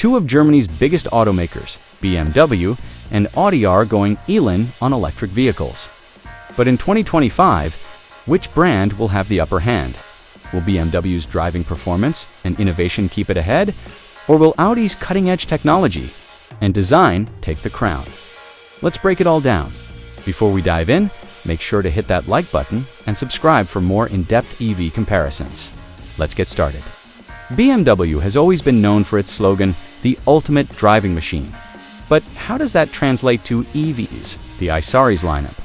Two of Germany's biggest automakers, BMW and Audi, are going all-in on electric vehicles. But in 2025, which brand will have the upper hand? Will BMW's driving performance and innovation keep it ahead? Or will Audi's cutting-edge technology and design take the crown? Let's break it all down. Before we dive in, make sure to hit that like button and subscribe for more in-depth EV comparisons. Let's get started. BMW has always been known for its slogan, "The ultimate driving machine." But how does that translate to EVs, the i-Series lineup?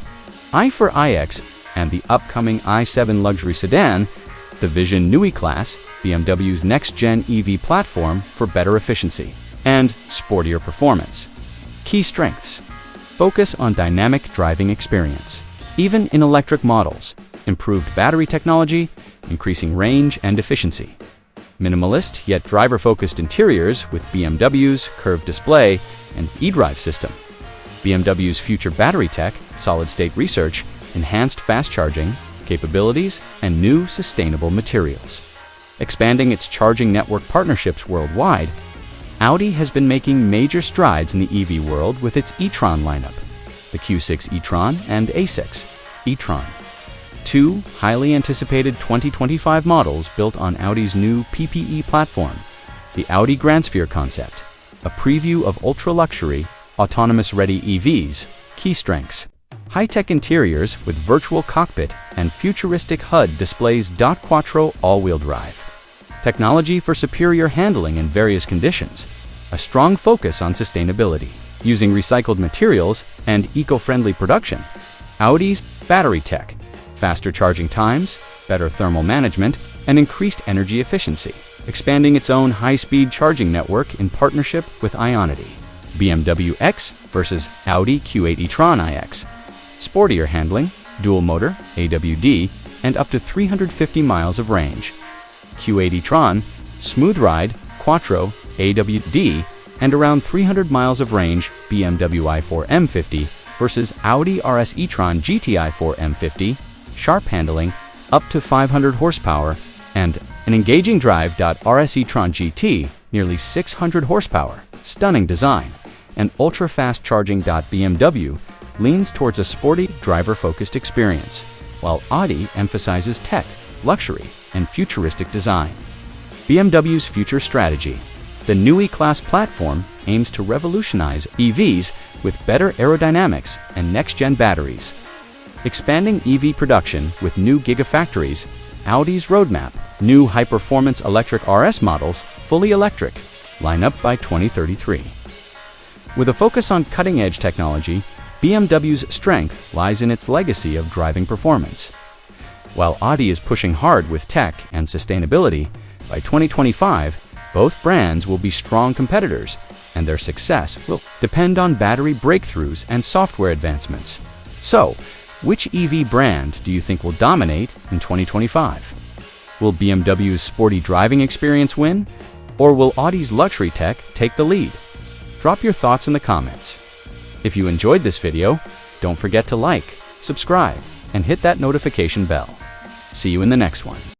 I for iX and the upcoming i7 luxury sedan, the Vision Neue Klasse, BMW's next-gen EV platform for better efficiency and sportier performance. Key strengths: focus on dynamic driving experience, even in electric models, improved battery technology, increasing range and efficiency. Minimalist yet driver-focused interiors with BMW's curved display and eDrive system. BMW's future battery tech, solid-state research, enhanced fast charging capabilities, and new sustainable materials. Expanding its charging network partnerships worldwide, Audi has been making major strides in the EV world with its e-tron lineup, the Q6 e-tron and A6 e-tron. Two highly anticipated 2025 models built on Audi's new PPE platform, the Audi Grand Sphere concept, a preview of ultra-luxury, autonomous-ready EVs. Key strengths: high-tech interiors with virtual cockpit and futuristic HUD displays. Quattro all-wheel drive. Technology for superior handling in various conditions. A strong focus on sustainability, using recycled materials and eco-friendly production. Audi's battery tech. Faster charging times, better thermal management, and increased energy efficiency, expanding its own high-speed charging network in partnership with Ionity. BMW X versus Audi Q8 e-tron iX. Sportier handling, dual motor, AWD, and up to 350 miles of range. Q8 e-tron, smooth ride, Quattro, AWD, and around 300 miles of range. BMW i4 M50 versus Audi RS e-tron GT i4 M50, sharp handling, up to 500 horsepower, and an engaging drive. RS e-tron GT, nearly 600 horsepower, stunning design, and ultra-fast charging. BMW leans towards a sporty, driver-focused experience, while Audi emphasizes tech, luxury, and futuristic design. BMW's future strategy. The Neue Klasse platform aims to revolutionize EVs with better aerodynamics and next-gen batteries. Expanding EV production with new gigafactories. Audi's roadmap. New high-performance electric RS models, fully electric, line up by 2033. With a focus on cutting-edge technology, BMW's strength lies in its legacy of driving performance. While Audi is pushing hard with tech and sustainability, by 2025, both brands will be strong competitors, and their success will depend on battery breakthroughs and software advancements. So, which EV brand do you think will dominate in 2025? Will BMW's sporty driving experience win? Or will Audi's luxury tech take the lead? Drop your thoughts in the comments. If you enjoyed this video, don't forget to like, subscribe, and hit that notification bell. See you in the next one.